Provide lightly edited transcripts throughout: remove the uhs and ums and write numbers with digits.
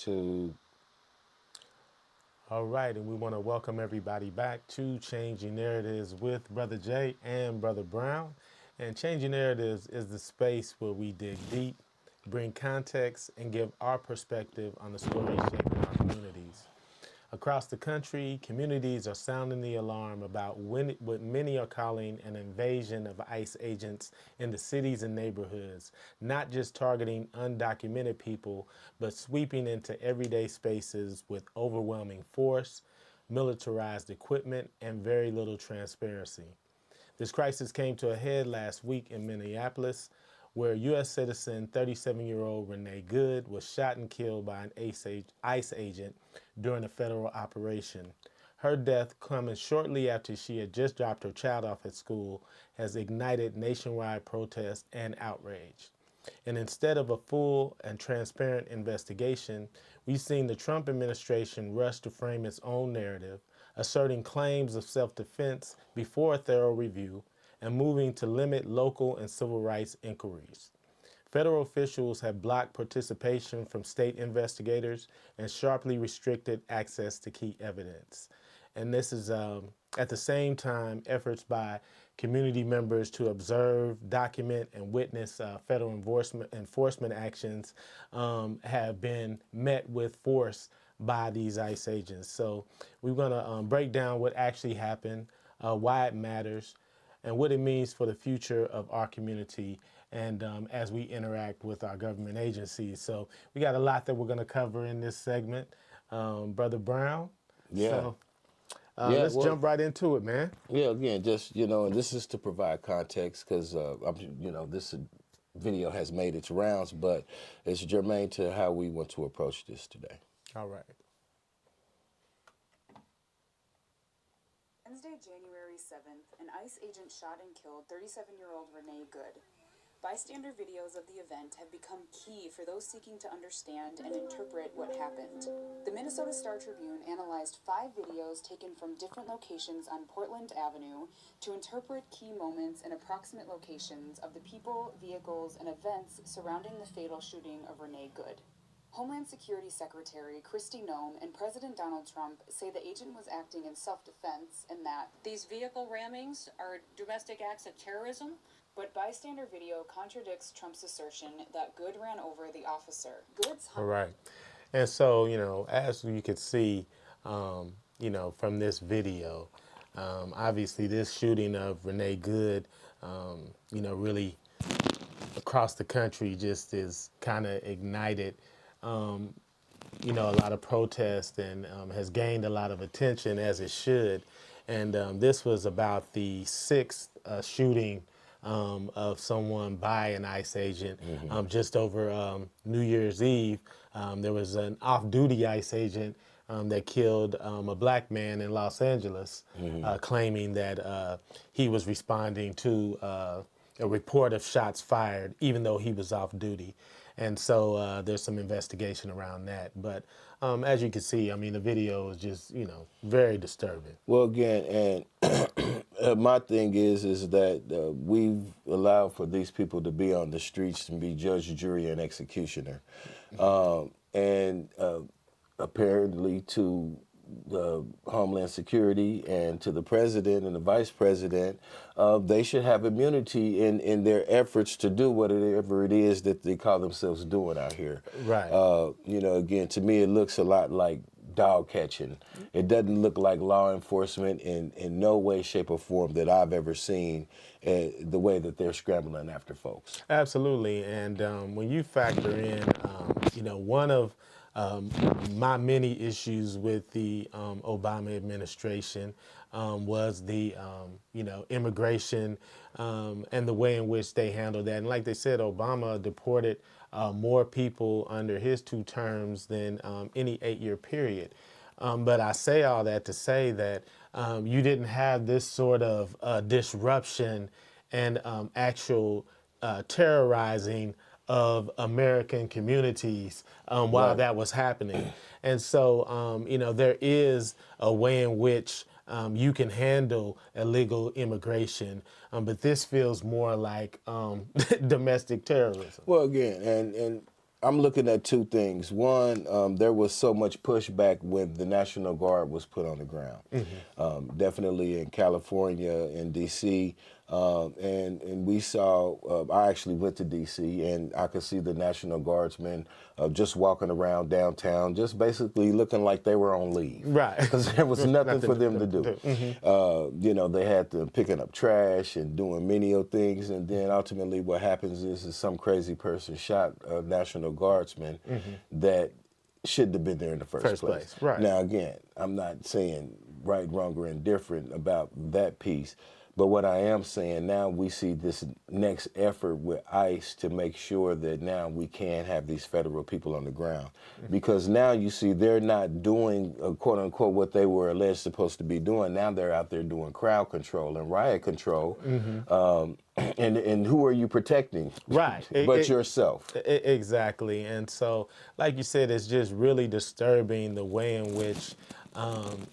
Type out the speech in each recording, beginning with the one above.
to. All right, and we want to welcome everybody back to Changing Narratives with Brother Jay and Brother Brown. And Changing Narratives is the space where we dig deep, bring context, and give our perspective on the stories shaping our communities. Across the country, communities are sounding the alarm about what many are calling an invasion of ICE agents into cities and neighborhoods, not just targeting undocumented people, but sweeping into everyday spaces with overwhelming force, militarized equipment, and very little transparency. This crisis came to a head last week in Minneapolis, where U.S. citizen 37-year-old Renee Good was shot and killed by an ICE agent during a federal operation. Her death, coming shortly after she had just dropped her child off at school, has ignited nationwide protest and outrage. And instead of a full and transparent investigation, we've seen the Trump administration rush to frame its own narrative, asserting claims of self-defense before a thorough review, and moving to limit local and civil rights inquiries. Federal officials have blocked participation from state investigators and sharply restricted access to key evidence. And this is at the same time efforts by community members to observe, document, and witness federal enforcement actions have been met with force by these ICE agents. So we're going to break down what actually happened, why it matters, and what it means for the future of our community and as we interact with our government agencies. So we got a lot that we're going to cover in this segment. Brother Brown, Yeah. so Yeah. let's Well, jump right into it, man. yeah, again, just, and this is to provide context because, this video has made its rounds, but it's germane to how we want to approach this today. All right. Wednesday, January 7th, an ICE agent shot and killed 37-year-old Renee Good. Bystander videos of the event have become key for those seeking to understand and interpret what happened. The Minnesota Star-Tribune analyzed 5 videos taken from different locations on Portland Avenue to interpret key moments and approximate locations of the people, vehicles, and events surrounding the fatal shooting of Renee Good. Homeland Security Secretary Kristi Noem and President Donald Trump say the agent was acting in self-defense and that these vehicle rammings are domestic acts of terrorism. But bystander video contradicts Trump's assertion that Good ran over the officer. Good's All right. And so, as you could see, from this video, obviously this shooting of Renee Good, really across the country just is kind of ignited, a lot of protest and has gained a lot of attention as it should. And this was about the sixth shooting of someone by an ICE agent. Just over New Year's Eve, there was an off-duty ICE agent that killed a black man in Los Angeles, claiming that he was responding to a report of shots fired, even though he was off duty. And so there's some investigation around that. But as you can see, the video is just, very disturbing. Well, again, and my thing is that we've allowed for these people to be on the streets and be judge, jury, and executioner. And apparently to the Homeland Security and to the president and the vice president, they should have immunity in their efforts to do whatever it is that they call themselves doing out here. Right. Again, to me, it looks a lot like dog catching. It doesn't look like law enforcement in no way, shape, or form that I've ever seen the way that they're scrambling after folks. Absolutely. And when you factor in, one of my many issues with the Obama administration was the, immigration and the way in which they handled that. And like they said, Obama deported more people under his 2 terms than any 8-year period. But I say all that to say that you didn't have this sort of disruption and actual terrorizing of American communities while Right. that was happening. And so, there is a way in which you can handle illegal immigration, but this feels more like domestic terrorism. Well, again, and I'm looking at two things. One, there was so much pushback when the National Guard was put on the ground. Definitely in California, in D.C., and we saw. I actually went to D.C. and I could see the National Guardsmen just walking around downtown, just basically looking like they were on leave, Right. because there was nothing for them to do. Mm-hmm. They had to picking up trash and doing menial things, and then ultimately what happens is some crazy person shot a National Guardsman that shouldn't have been there in the first place. Right. Now, again, I'm not saying right, wrong, or indifferent about that piece, but what I am saying, now we see this next effort with ICE to make sure that now we can have these federal people on the ground. Because now you see they're not doing, quote unquote, what they were alleged supposed to be doing. Now they're out there doing crowd control and riot control. And who are you protecting? Right. But yourself. Exactly. And so, like you said, it's just really disturbing the way in which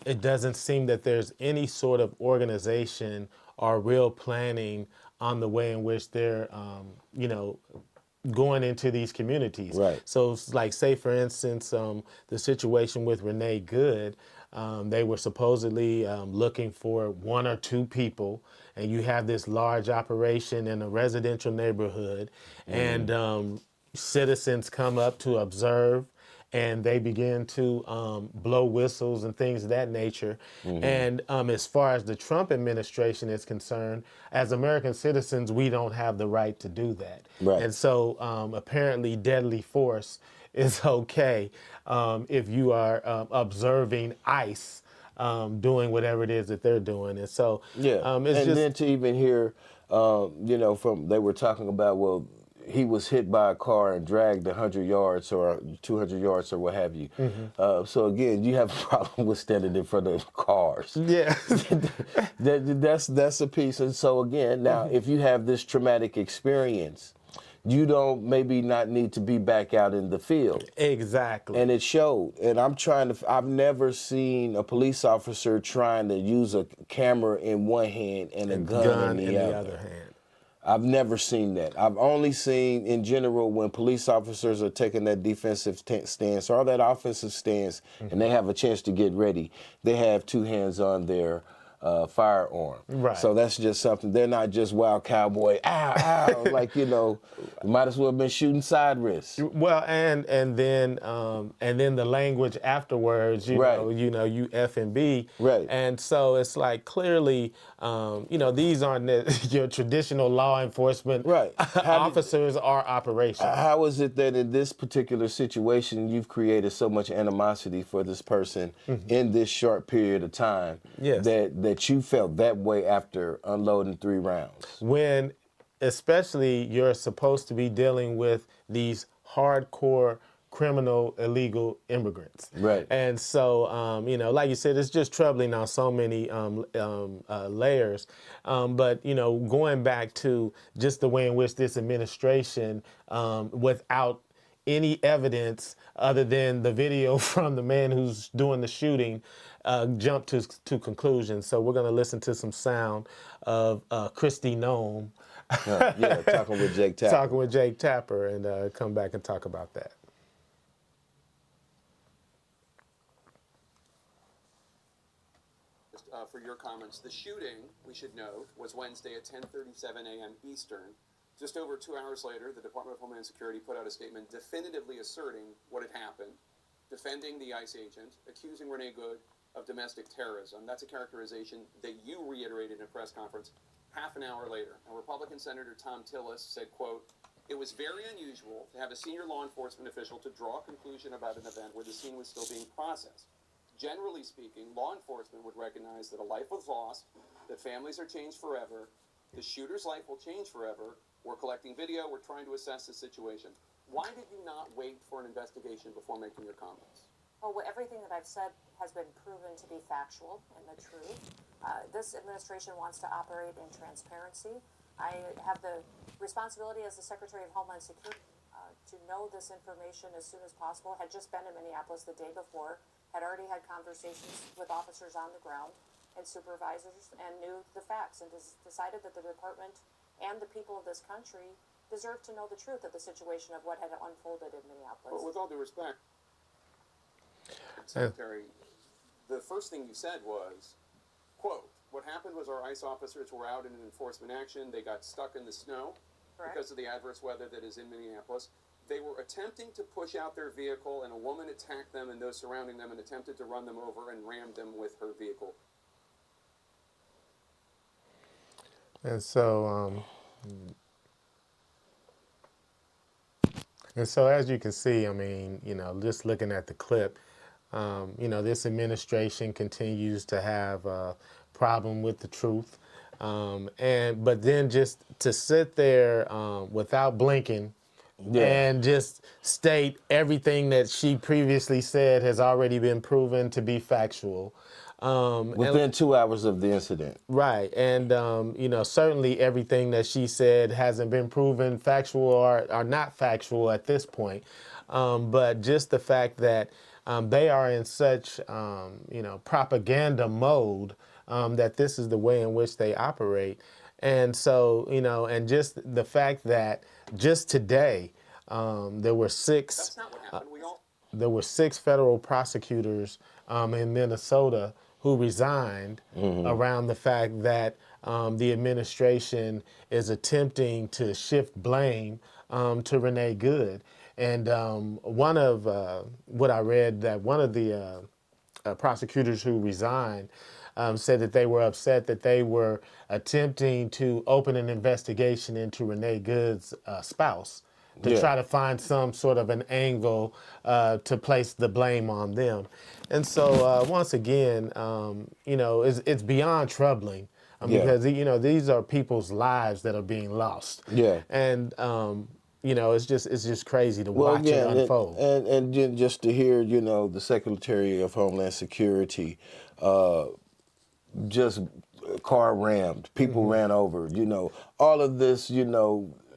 it doesn't seem that there's any sort of organization or real planning on the way in which they're, going into these communities. Right. So, like, say, for instance, the situation with Renee Good, they were supposedly looking for one or two people, and you have this large operation in a residential neighborhood, and citizens come up to observe, and they begin to blow whistles and things of that nature. And as far as the Trump administration is concerned, as American citizens, we don't have the right to do that. Right. And so apparently deadly force is okay if you are observing ICE doing whatever it is that they're doing. And so Yeah, it's and just... then to even hear, from they were talking about, well, he was hit by a car and dragged 100 yards or 200 yards or what have you. So again, you have a problem with standing in front of cars. Yeah. That's a piece. And so again, now if you have this traumatic experience, you don't maybe not need to be back out in the field. Exactly. And it showed. And I've never seen a police officer trying to use a camera in one hand and a gun in the other hand. I've never seen that. I've only seen, in general, when police officers are taking that defensive stance or that offensive stance, and they have a chance to get ready, they have two hands on their firearm. Right. So that's just something. They're not just wild cowboy, ow, ow, like, might as well have been shooting side wrists. Well, and then the language afterwards, you F and B. Right. And so it's like, clearly, these aren't your traditional law enforcement officers or operations. How is it that in this particular situation you've created so much animosity for this person in this short period of time? Yes. That you felt that way after unloading 3 rounds? When especially you're supposed to be dealing with these hardcore criminal illegal immigrants. Right. And so, like you said, it's just troubling on so many layers. But, going back to just the way in which this administration, without any evidence other than the video from the man who's doing the shooting, jumped to conclusions. So we're going to listen to some sound of Christy Nome. Talking with Jake Tapper. Talking with Jake Tapper, and come back and talk about that. For your comments, the shooting, we should note, was Wednesday at 10:37 a.m. Eastern. Just over 2 hours later, the Department of Homeland Security put out a statement definitively asserting what had happened, defending the ICE agent, accusing Renee Good of domestic terrorism. That's a characterization that you reiterated in a press conference half an hour later. Now, Republican Senator Tom Tillis said, quote, "It was very unusual to have a senior law enforcement official to draw a conclusion about an event where the scene was still being processed. Generally speaking, law enforcement would recognize that a life was lost, that families are changed forever, the shooter's life will change forever. We're collecting video, we're trying to assess the situation." Why did you not wait for an investigation before making your comments? Well, everything that I've said has been proven to be factual and the truth. This administration wants to operate in transparency. I have the responsibility as the Secretary of Homeland Security to know this information as soon as possible. Had just been in Minneapolis the day before, had already had conversations with officers on the ground and supervisors, and knew the facts, and decided that the department and the people of this country deserve to know the truth of the situation of what had unfolded in Minneapolis. But with all due respect, Secretary, the first thing you said was, quote, what happened was our ICE officers were out in an enforcement action. They got stuck in the snow because of the adverse weather that is in Minneapolis. They were attempting to push out their vehicle, and a woman attacked them and those surrounding them and attempted to run them over and rammed them with her vehicle. And so, as you can see, I mean, just looking at the clip, this administration continues to have a problem with the truth. But then just to sit there without blinking and just state everything that she previously said has already been proven to be factual. Within 2 hours of the incident. Right. And, certainly everything that she said hasn't been proven factual or not factual at this point. But just the fact that they are in such, propaganda mode that this is the way in which they operate. And so, and just the fact that just today there were six. That's not what happened. There were 6 federal prosecutors in Minnesota who resigned around the fact that the administration is attempting to shift blame to Renee Good. And one of what I read, that one of the prosecutors who resigned said that they were upset that they were attempting to open an investigation into Renee Good's spouse to try to find some sort of an angle to place the blame on them. And so once again, it's beyond troubling because, these are people's lives that are being lost. Yeah. And, it's just crazy to watch it unfold. And just to hear, the Secretary of Homeland Security just car rammed, people ran over, all of this,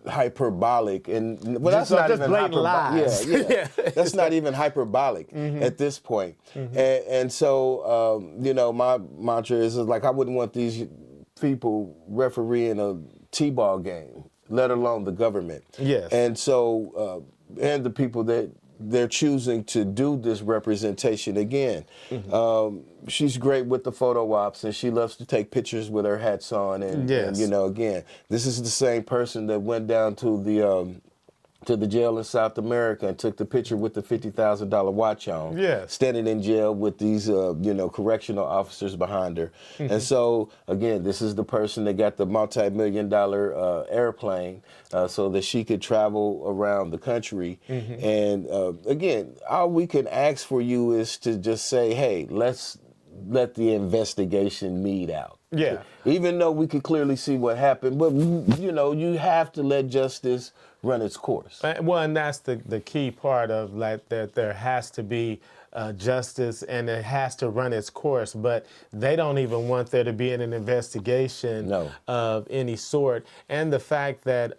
hyperbolic and that's not even hyperbolic. Yeah. That's not even hyperbolic at this point. And so my mantra is like I wouldn't want these people refereeing a T-ball game, let alone the government. Yes. And so and the people that they're choosing to do this representation again. She's great with the photo ops, and she loves to take pictures with her hats on. And again, this is the same person that went down to the jail in South America and took the picture with the $50,000 watch on. Yes. Standing in jail with these, correctional officers behind her. And so, again, this is the person that got the multi-million-dollar airplane so that she could travel around the country. And, again, all we can ask for you is to just say, hey, let's let the investigation meet out. Yeah. Even though we could clearly see what happened, but, you have to let justice run its course. Well, and that's the key part of that there has to be justice and it has to run its course, but they don't even want there to be an investigation of any sort. And the fact that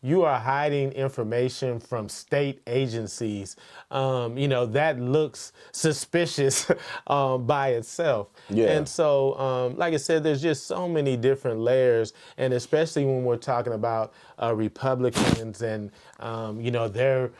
you are hiding information from state agencies, that looks suspicious by itself. Yeah. And so, like I said, there's just so many different layers, and especially when we're talking about Republicans and, their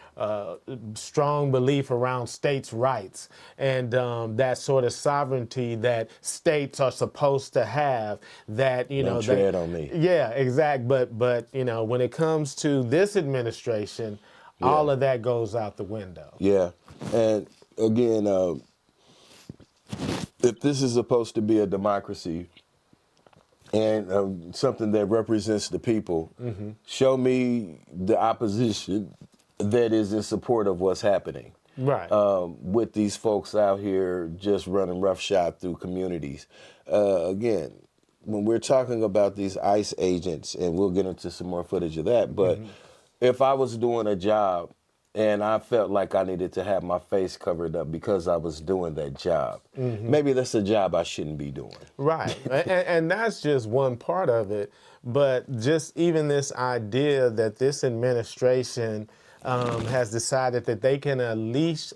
strong belief around states' rights and that sort of sovereignty that states are supposed to have. That Don't tread on me. Yeah, exact. But when it comes to this administration, all of that goes out the window. Yeah, and again, if this is supposed to be a democracy and something that represents the people, show me the opposition that is in support of what's happening. Right. With these folks out here just running roughshod through communities. Again, when we're talking about these ICE agents, and we'll get into some more footage of that, but if I was doing a job and I felt like I needed to have my face covered up because I was doing that job, maybe that's a job I shouldn't be doing. Right. And that's just one part of it. But just even this idea that this administration has decided that they can unleash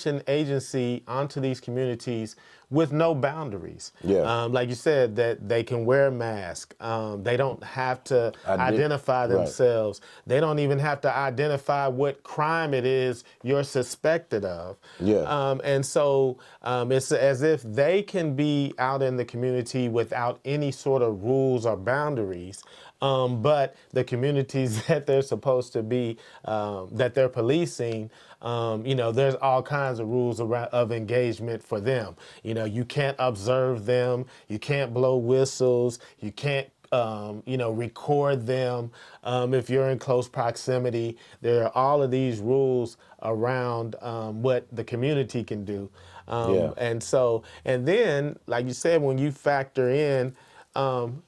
an agency onto these communities with no boundaries. Yeah. Like you said, that they can wear a mask. They don't have to identify Right. themselves. They don't even have to identify what crime it is you're suspected of. Yeah. And so it's as if they can be out in the community without any sort of rules or boundaries. But the communities that they're supposed to be, that they're policing, there's all kinds of rules of engagement for them. You can't observe them, you can't blow whistles, you can't record them if you're in close proximity. There are all of these rules around what the community can do. Yeah. And then, like you said, when you factor in,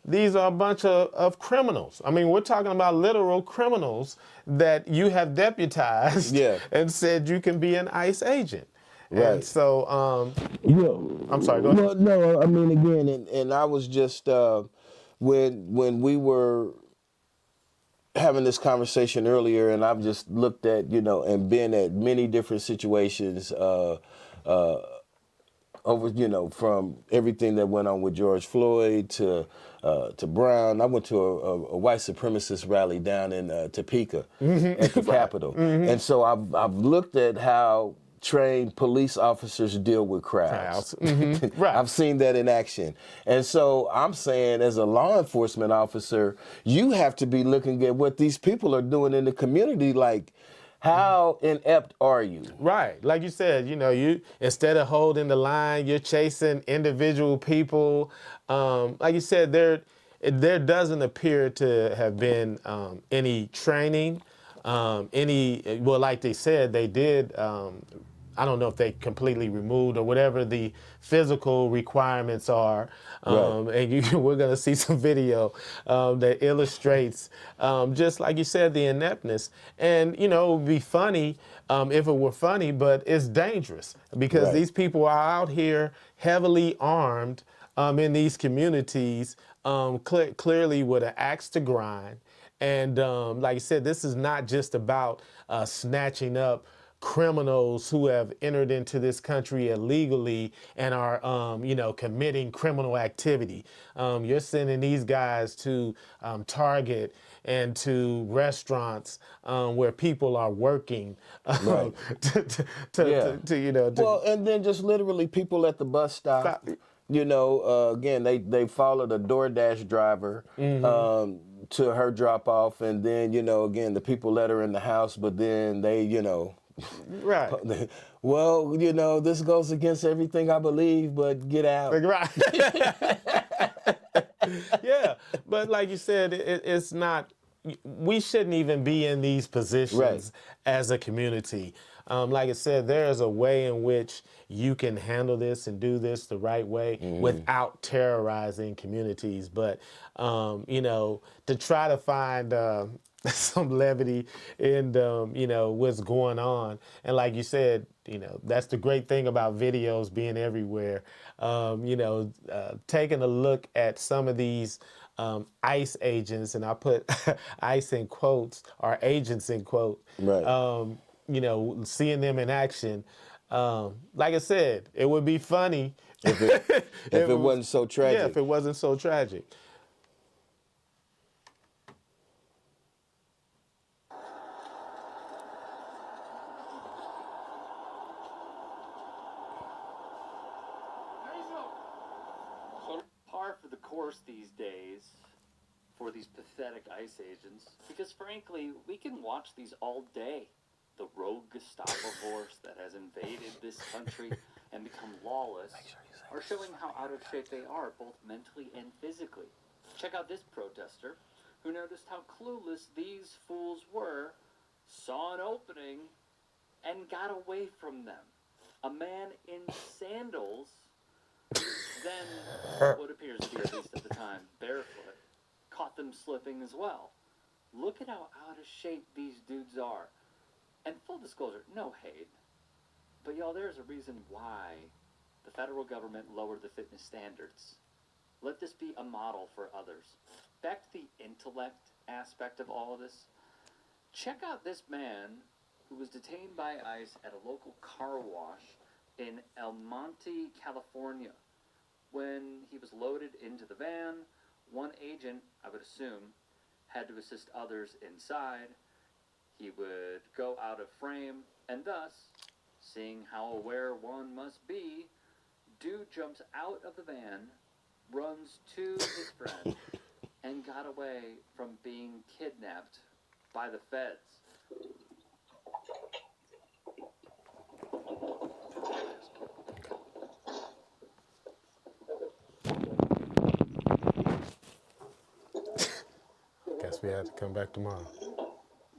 these are a bunch of criminals. I mean, we're talking about literal criminals that you have deputized Yeah. and said you can be an ICE agent. And Right. so, Yeah. I'm sorry, go ahead. Well, no, I mean, again, and I was just when we were having this conversation earlier, and I've just looked at, and been at many different situations over, from everything that went on with George Floyd to Brown. I went to a white supremacist rally down in Topeka at the Capitol, and so I've looked at how trained police officers deal with crowds. Right. I've seen that in action. And so I'm saying, as a law enforcement officer, you have to be looking at what these people are doing in the community. Like, how inept are you? Right. Like you said, you instead of holding the line, you're chasing individual people. Like you said, there doesn't appear to have been any training, like they said, they did. I don't know if they completely removed or whatever the physical requirements are. And we're going to see some video that illustrates, just like you said, the ineptness. And, it would be funny if it were funny, but it's dangerous because Right. these people are out here heavily armed in these communities, clearly with an axe to grind. And like I said, this is not just about snatching up criminals who have entered into this country illegally and are, committing criminal activity. You're sending these guys to Target and to restaurants where people are working. Right. Well, and then just literally people at the bus stop. Again, they followed a DoorDash driver to her drop off, and then again the people let her in the house, but then they Right. well, this goes against everything I believe, but get out. Right. Yeah, but like you said, it's not. We shouldn't even be in these positions Right. as a community. Like I said, there is a way in which you can handle this and do this the right way without terrorizing communities. But to try to find some levity in what's going on, and like you said, that's the great thing about videos being everywhere. Taking a look at some of these ICE agents, and I put ICE in quotes, or agents in quote, Right. seeing them in action. Like I said, it would be funny if it wasn't so tragic. Yeah, if it wasn't so tragic. Par for the course these days for these pathetic ICE agents, because frankly, we can watch these all day. The rogue Gestapo force that has invaded this country and become lawless are showing how out of shape they are, both mentally and physically. Check out this protester who noticed how clueless these fools were, saw an opening, and got away from them. A man in sandals, then what appears to be, at least at the time, barefoot, caught them slipping as well. Look at how out of shape these dudes are. And full disclosure, no hate, but y'all, there's a reason why the federal government lowered the fitness standards. Let this be a model for others. Back to the intellect aspect of all of this. Check out this man who was detained by ICE at a local car wash in El Monte, California. When he was loaded into the van, one agent, I would assume, had to assist others inside. He would go out of frame, and thus, seeing how aware one must be, dude jumps out of the van, runs to his friend, and got away from being kidnapped by the feds. Guess we had to come back tomorrow.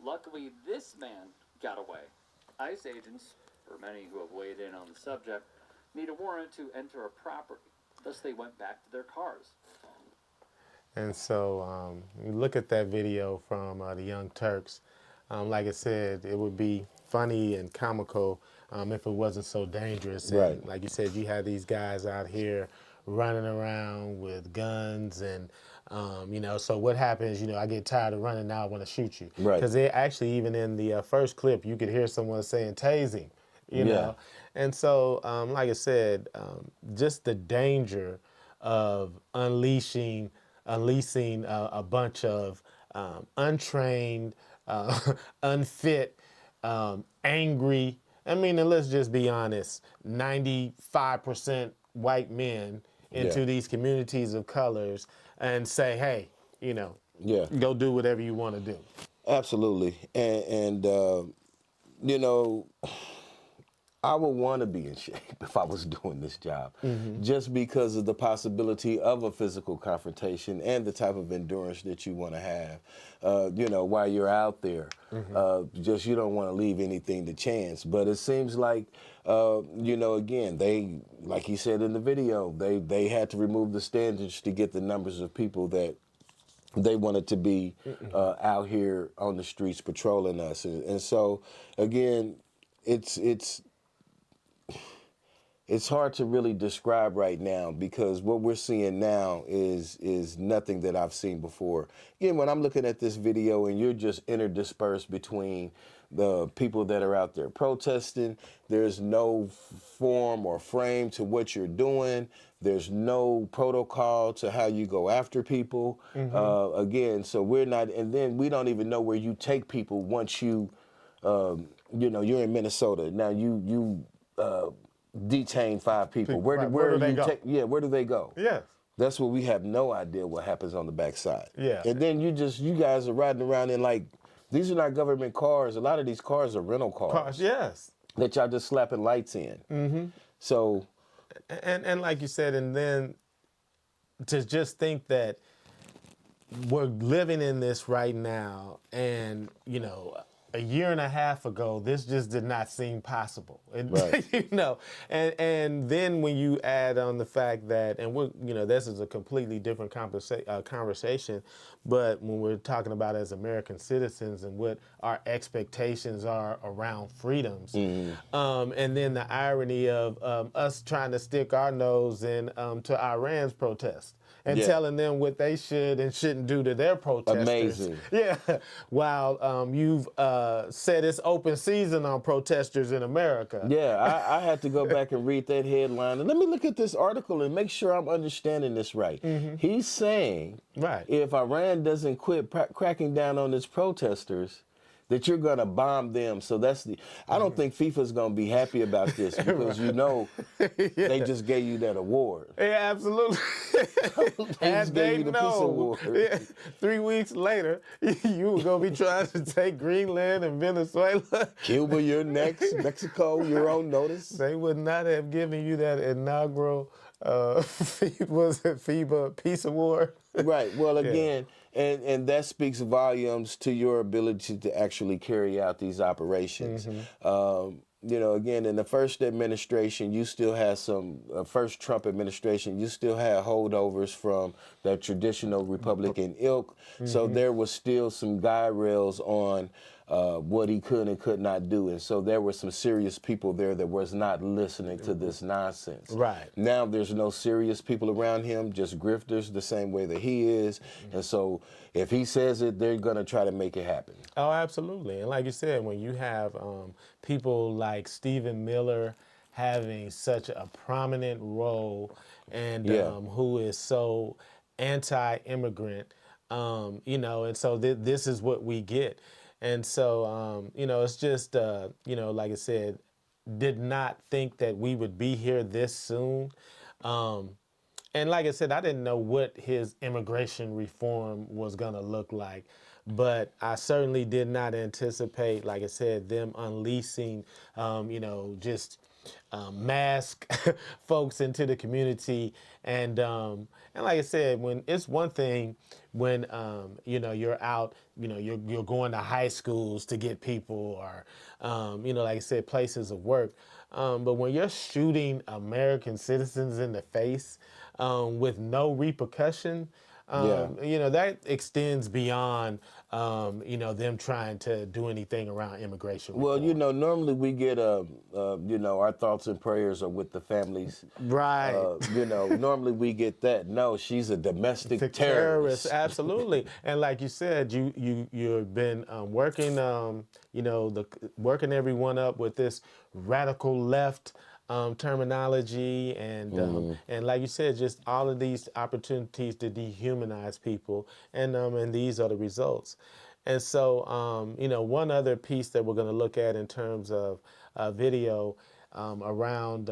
Luckily, this man got away. ICE agents, for many who have weighed in on the subject, need a warrant to enter a property. Thus, they went back to their cars. And so you look at that video from the Young Turks. Like I said, it would be funny and comical if it wasn't so dangerous. Right. And like you said, you had these guys out here running around with guns and, so what happens, I get tired of running now, I want to shoot you. Right. Because they actually, even in the first clip, you could hear someone saying, tase him, you know. And so, like I said, just the danger of unleashing a bunch of untrained, unfit, angry. I mean, and let's just be honest, 95% white men into these communities of colors and say, hey, go do whatever you want to do. Absolutely. And I would want to be in shape if I was doing this job, just because of the possibility of a physical confrontation and the type of endurance that you want to have, while you're out there. Just you don't want to leave anything to chance. But it seems like, again, they, like he said in the video, they had to remove the standards to get the numbers of people that they wanted to be out here on the streets patrolling us. And so, again, it's hard to really describe right now because what we're seeing now is nothing that I've seen before. Again, when I'm looking at this video and you're just interdispersed between the people that are out there protesting, there's no form or frame to what you're doing. There's no protocol to how you go after people. Again, so we're not, and then we don't even know where you take people once you're in Minnesota. Now you detain 5 people. Where do they go? Where do they go? Yes. That's what we have no idea what happens on the backside. Yeah. And then you guys are riding around in these are not government cars. A lot of these cars are rental cars. Yes. That y'all just slapping lights in. So. And like you said, and then to just think that we're living in this right now and, a year and a half ago, this just did not seem possible. Right. And then when you add on the fact that, and this is a completely different conversation, but when we're talking about as American citizens and what our expectations are around freedoms, and then the irony of us trying to stick our nose in to Iran's protest. And telling them what they should and shouldn't do to their protesters. Amazing. Yeah. While you've said it's open season on protesters in America. Yeah, I had to go back and read that headline. And let me look at this article and make sure I'm understanding this right. He's saying if Iran doesn't quit cracking down on its protesters, that you're going to bomb them. So I don't think FIFA's going to be happy about this because they just gave you that award. Yeah, absolutely. They just gave you the peace award. Yeah, 3 weeks later, you were going to be trying to take Greenland and Venezuela. Cuba, you're next. Mexico, you're on notice. They would not have given you that inaugural FIBA Peace Award. Right. Well, again, and that speaks volumes to your ability to actually carry out these operations. Again, in the first administration, you still had first Trump administration, you still had holdovers from the traditional Republican ilk. So there was still some guide rails on what he could and could not do. And so there were some serious people there that was not listening to this nonsense. Right. Now there's no serious people around him, just grifters the same way that he is. And so if he says it, they're going to try to make it happen. Oh, absolutely. And like you said, when you have people like Stephen Miller having such a prominent role and who is so anti-immigrant, and so this is what we get. And so, it's just, like I said, did not think that we would be here this soon. And like I said, I didn't know what his immigration reform was going to look like. But I certainly did not anticipate, like I said, them unleashing, just mask folks into the community. And like I said, when it's one thing when, you're out, you're going to high schools to get people or, like I said, places of work. But when you're shooting American citizens in the face with no repercussion, that extends beyond, them trying to do anything around immigration reform. Well, normally we get, our thoughts and prayers are with the families. Right. Normally we get that. No, she's a domestic terrorist. Absolutely. And like you said, you've been working, working everyone up with this radical left terminology and like you said, just all of these opportunities to dehumanize people, and these are the results. And so, one other piece that we're going to look at in terms of video around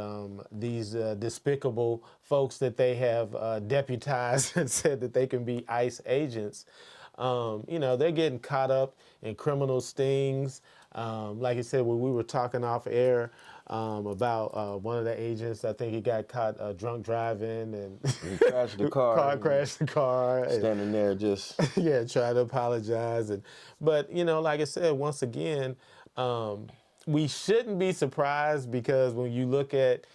these despicable folks that they have deputized and said that they can be ICE agents. They're getting caught up in criminal stings. Like I said, when we were talking off air about one of the agents, I think he got caught drunk driving and He crashed the car. crashed the car. Standing there just... Yeah, trying to apologize. But, like I said, once again, we shouldn't be surprised because when you look at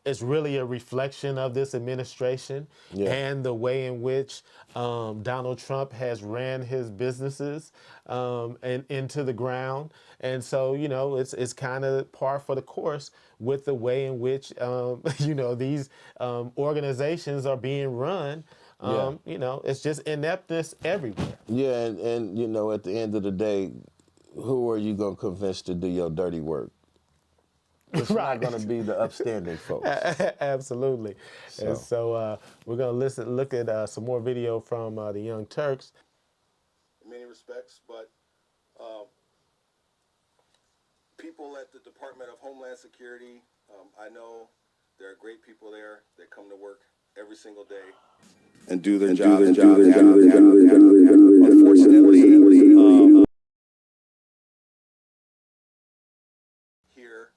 it's really a reflection of this administration and the way in which Donald Trump has ran his businesses and into the ground. And so, it's kind of par for the course with the way in which, these organizations are being run. It's just ineptness everywhere. Yeah, and at the end of the day, who are you going to convince to do your dirty work? It's not going to be the upstanding folks. Absolutely. So. And so we're going to look at some more video from the Young Turks. In many respects, but people at the Department of Homeland Security, I know there are great people there that come to work every single day and do their job. Unfortunately, here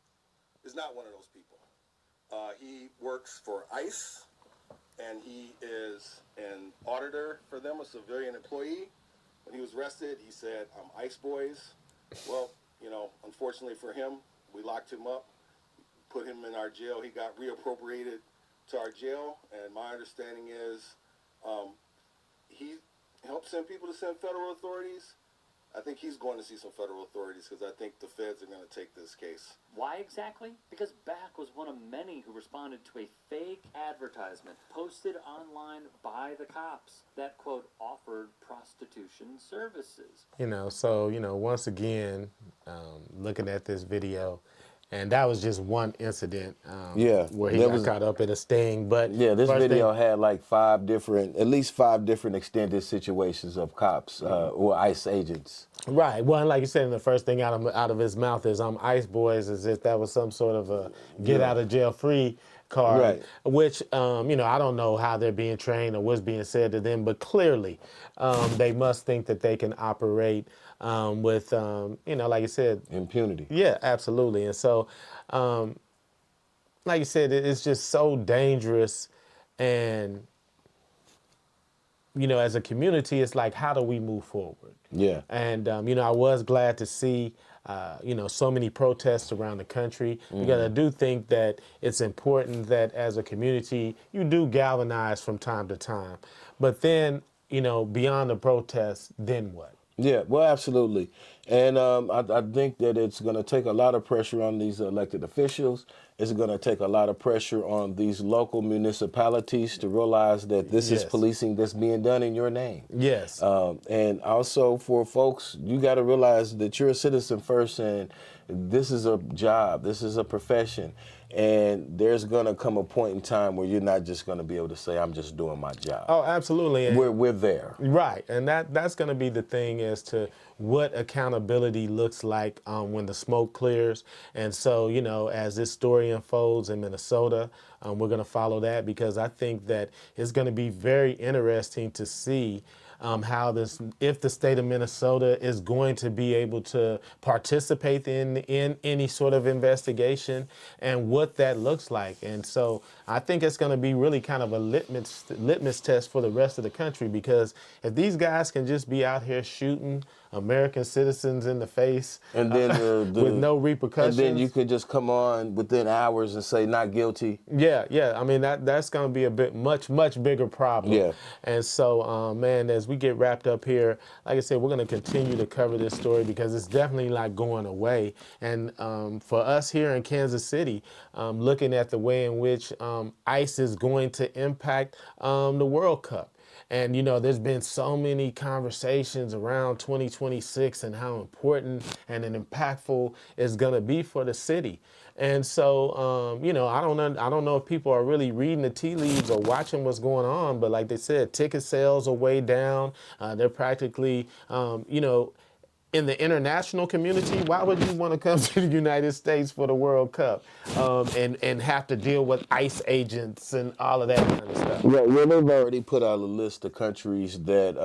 is not one of those people. He works for ICE, and he is an auditor for them, a civilian employee. When he was arrested, he said, "I'm ICE boys." Well, unfortunately for him, we locked him up, put him in our jail. He got reappropriated to our jail, and my understanding is he helped send people to send federal authorities. I think he's going to see some federal authorities because I think the feds are going to take this case. Why exactly? Because Back was one of many who responded to a fake advertisement posted online by the cops that, quote, offered prostitution services. Once again, looking at this video, and that was just one incident where he got caught up in a sting. But this video had like at least five different extended situations of cops or ICE agents. Right. Well, and like you said, the first thing out of his mouth is "I'm ICE boys," as if that was some sort of a get out of jail free card. Right. Which I don't know how they're being trained or what's being said to them, but clearly they must think that they can operate with like you said, impunity. Yeah, absolutely. And so, like you said, it's just so dangerous, and as a community, it's like, how do we move forward? Yeah. And, I was glad to see, so many protests around the country, because I do think that it's important that as a community, you do galvanize from time to time. But then, beyond the protests, then what? Yeah, well, absolutely. And I think that it's going to take a lot of pressure on these elected officials. It's going to take a lot of pressure on these local municipalities to realize that this is Yes. policing that's being done in your name. Yes. And also for folks, you got to realize that you're a citizen first, and this is a job, this is a profession. And there's going to come a point in time where you're not just going to be able to say, I'm just doing my job. Oh, absolutely. And We're there. right, and that's going to be the thing as to what accountability looks like when the smoke clears. And so, you know, as this story unfolds in Minnesota, we're going to follow that, because I think that it's going to be very interesting to see how this, if the state of Minnesota is going to be able to participate in any sort of investigation and what that looks like. And so I think it's going to be really kind of a litmus test for the rest of the country, because if these guys can just be out here shooting American citizens in the face And then with no repercussions. And then you could just come on within hours and say not guilty. Yeah. I mean, that's going to be a much bigger problem. Yeah. And so, man, as we get wrapped up here, like I said, we're going to continue to cover this story, because it's definitely not going away. And for us here in Kansas City, looking at the way in which ICE is going to impact the World Cup. And, you know, there's been so many conversations around 2026 and how important and impactful it's going to be for the city. And so, you know, I don't know if people are really reading the tea leaves or watching what's going on. But like they said, ticket sales are way down. They're practically, you know, in the international community, why would you want to come to the United States for the World Cup and have to deal with ICE agents and all of that kind of stuff? Right. Well, they've already put out a list of countries that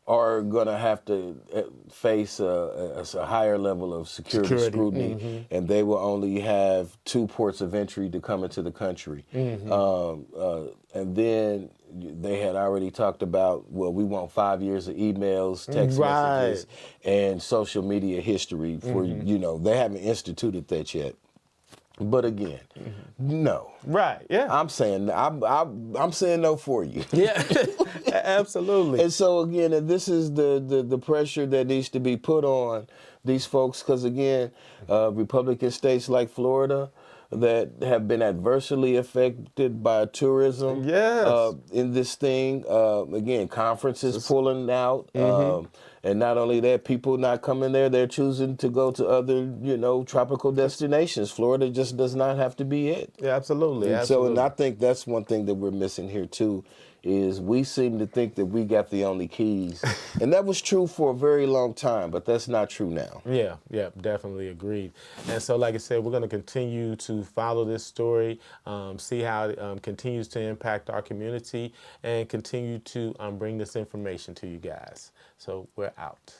are going to have to face a higher level of security scrutiny, and they will only have 2 ports of entry to come into the country. And then they had already talked about, well, we want 5 years of emails, text messages, and social media history for, you know, they haven't instituted that yet. But again, no. Right. Yeah. I'm saying no for you. Yeah. Absolutely. And so again, and this is the pressure that needs to be put on these folks, because again, Republican states like Florida that have been adversely affected by tourism. Yes. In this thing, again, conferences pulling out. And not only that, people not coming there, they're choosing to go to other, you know, tropical destinations. Florida just does not have to be it. Yeah, absolutely. And absolutely. so, and I think that's one thing that we're missing here too, is we seem to think that we got the only keys. And that was true for a very long time, but that's not true now. Yeah, definitely agreed. And so, like I said, we're going to continue to follow this story, see how it continues to impact our community, and continue to bring this information to you guys. So we're out.